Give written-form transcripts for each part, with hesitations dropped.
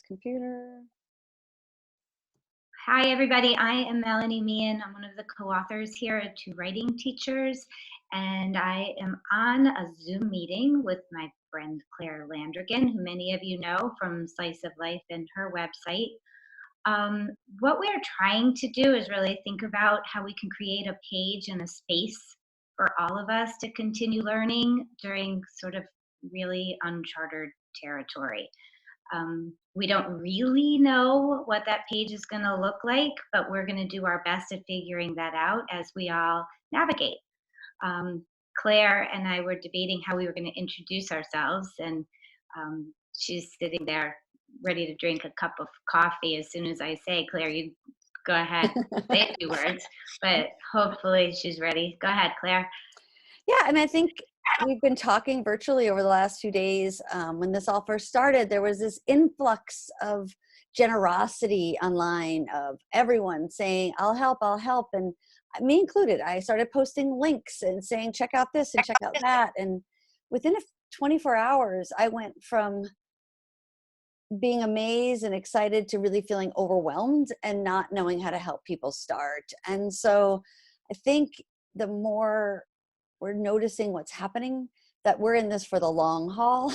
Computer. Hi, everybody. I am Melanie Meehan. I'm one of the co-authors here at Two Writing Teachers, and I am on a Zoom meeting with my friend Claire Landrigan, who many of you know from Slice of Life and her website. Um, what we're trying to do is really think about how we can create a page and a space for all of us to continue learning during sort of really uncharted territory. We don't really know what that page is going to look like, but we're going to do our best at figuring that out as we all navigate. Um, Claire and I were debating how we were going to introduce ourselves, and she's sitting there ready to drink a cup of coffee as soon as I say, Claire, you go ahead, say a few words, but hopefully she's ready. Go ahead, Claire. Yeah, and I think we've been talking virtually over the last few days. When this all first started, there was this influx of generosity online of everyone saying, I'll help. And me included, I started posting links and saying, check out this and check out that. And within 24 hours, I went from being amazed and excited to really feeling overwhelmed and not knowing how to help people start. And so I think the more we're noticing what's happening, that we're in this for the long haul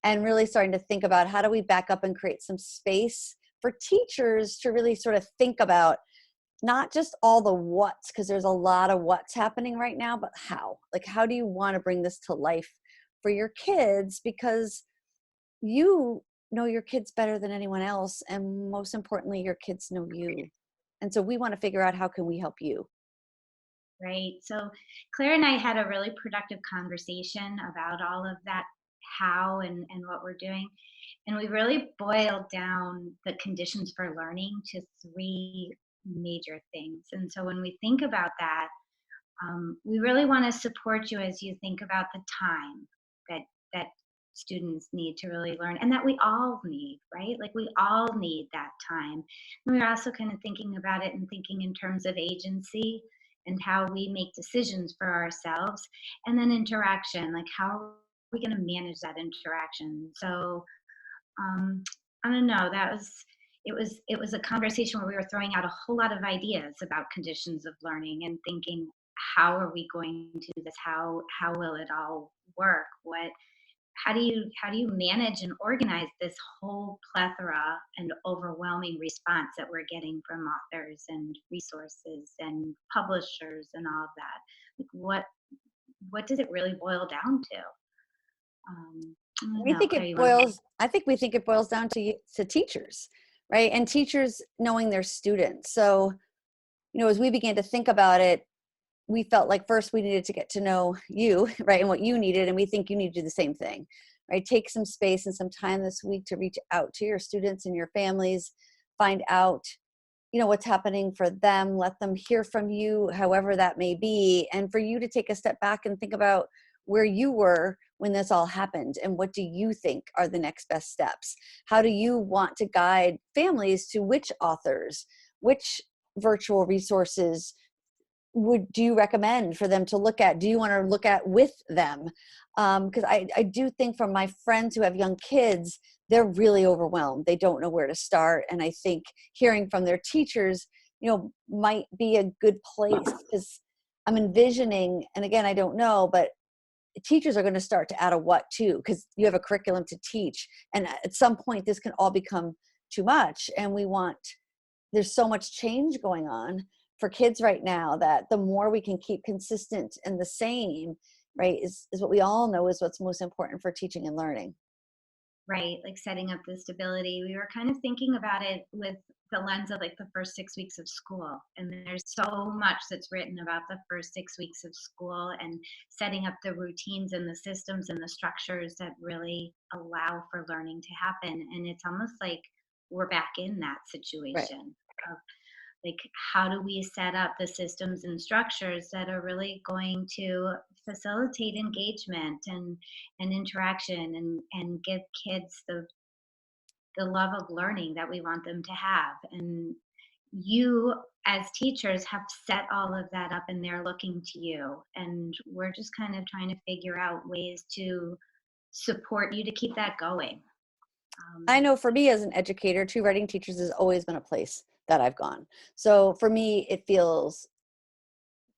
and really starting to think about how do we back up and create some space for teachers to really sort of think about not just all the what's, because there's a lot of what's happening right now, but how. Like, how do you want to bring this to life for your kids? Because you know your kids better than anyone else, and most importantly, your kids know you. And so we want to figure out how can we help you. Right. So Claire and I had a really productive conversation about all of that, how and what we're doing. And we really boiled down the conditions for learning to three major things. And so when we think about that, we really want to support you as you think about the time that that students need to really learn and that we all need, right? Like we all need that time. And we're also kind of thinking about it and thinking in terms of agency and how we make decisions for ourselves, and then interaction, like how are we going to manage that interaction. So um, I don't know. It was a conversation where we were throwing out a whole lot of ideas about conditions of learning and thinking, how are we going to do this? How will it all work? What how do you manage and organize this whole plethora and overwhelming response that we're getting from authors and resources and publishers and all of that? Like what does it really boil down to? I don't We know, think Claire, it you want to? boils, I think we think it boils down to teachers, right? And teachers knowing their students. So, as we began to think about it, we felt like first we needed to get to know you, right? And what you needed. And we think you need to do the same thing, right? Take some space and some time this week to reach out to your students and your families, find out, what's happening for them, let them hear from you, however that may be. And for you to take a step back and think about where you were when this all happened and what do you think are the next best steps? How do you want to guide families to which authors, which virtual resources would do you recommend for them to look at? Do you want to look at with them? Because I do think from my friends who have young kids, they're really overwhelmed. They don't know where to start. And I think hearing from their teachers, might be a good place, because I'm envisioning, and again, I don't know, but teachers are going to start to add a what too, because you have a curriculum to teach. And at some point, this can all become too much. And there's so much change going on for kids right now that the more we can keep consistent and the same, right, is what we all know is what's most important for teaching and learning. Right, like setting up the stability. We were kind of thinking about it with the lens of like the first 6 weeks of school. And there's so much that's written about the first 6 weeks of school and setting up the routines and the systems and the structures that really allow for learning to happen. And it's almost like we're back in that Right. situation of like how do we set up the systems and structures that are really going to facilitate engagement and interaction and give kids the love of learning that we want them to have. And you as teachers have set all of that up and they're looking to you, and we're just kind of trying to figure out ways to support you to keep that going. I know for me as an educator, Two Writing Teachers has always been a place that I've gone. So for me,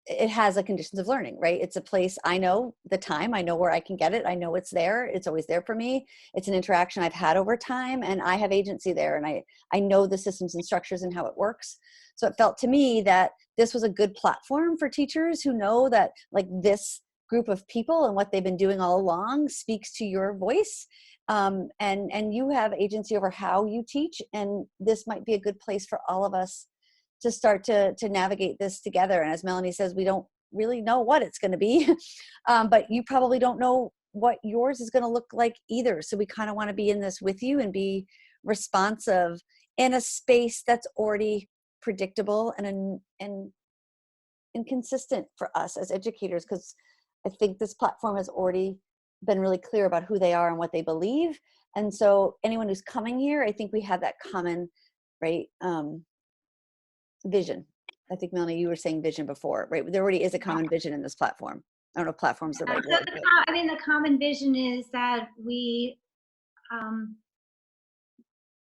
it has a conditions of learning, right? It's a place I know the time, I know where I can get it, I know it's there, it's always there for me. It's an interaction I've had over time, and I have agency there, and I know the systems and structures and how it works. So it felt to me that this was a good platform for teachers who know that like this group of people and what they've been doing all along speaks to your voice, and you have agency over how you teach, and this might be a good place for all of us to start to navigate this together. And as Melanie says, we don't really know what it's going to be, but you probably don't know what yours is going to look like either. So we kind of want to be in this with you and be responsive in a space that's already predictable and consistent for us as educators, because I think this platform has already been really clear about who they are and what they believe. And so anyone who's coming here, I think we have that common, right, vision. I think Melanie, you were saying vision before, right? There already is a common vision in this platform. I don't know if platform's the right So word, but I mean, the common vision is that we um,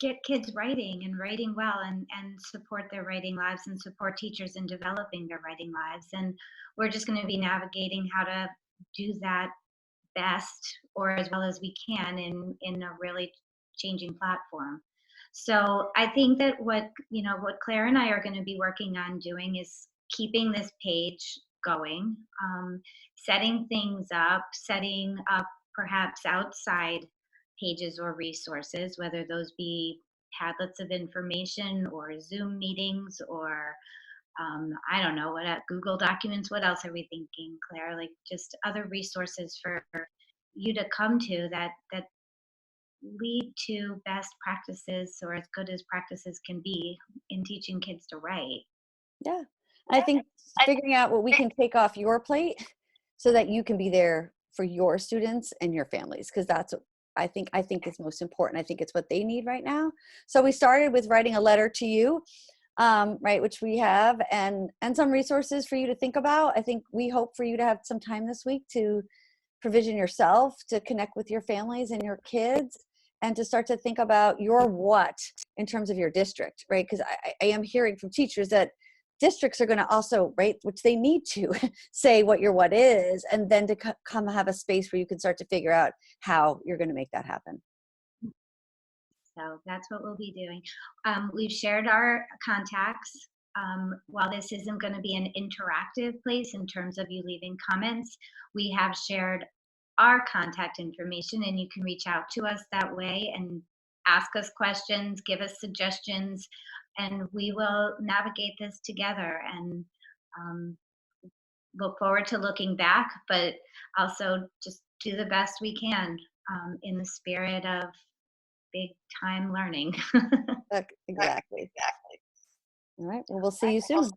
get kids writing and writing well, and support their writing lives and support teachers in developing their writing lives. And we're just going to be navigating how to do that best or as well as we can in a really changing platform. So I think that what Claire and I are going to be working on doing is keeping this page going, setting things up, setting up perhaps outside pages or resources, whether those be Padlets of information or Zoom meetings or I don't know Google Documents. What else are we thinking, Claire? Like just other resources for you to come to that lead to best practices or as good as practices can be in teaching kids to write. yeah. I think figuring out what we can take off your plate so that you can be there for your students and your families, because that's what I think is most important. I think it's what they need right now. So we started with writing a letter to you, right, which we have, and some resources for you to think about. I think we hope for you to have some time this week to provision yourself, to connect with your families and your kids, and to start to think about your what in terms of your district, right? Because I am hearing from teachers that districts are going to also, right, which they need to say what your what is, and then to come have a space where you can start to figure out how you're going to make that happen. So that's what we'll be doing. We've shared our contacts. While this isn't going to be an interactive place in terms of you leaving comments, we have shared our contact information, and you can reach out to us that way and ask us questions, give us suggestions, and we will navigate this together and um, look forward to looking back, but also just do the best we can in the spirit of big time learning. Exactly. All right. Well, we'll see you soon.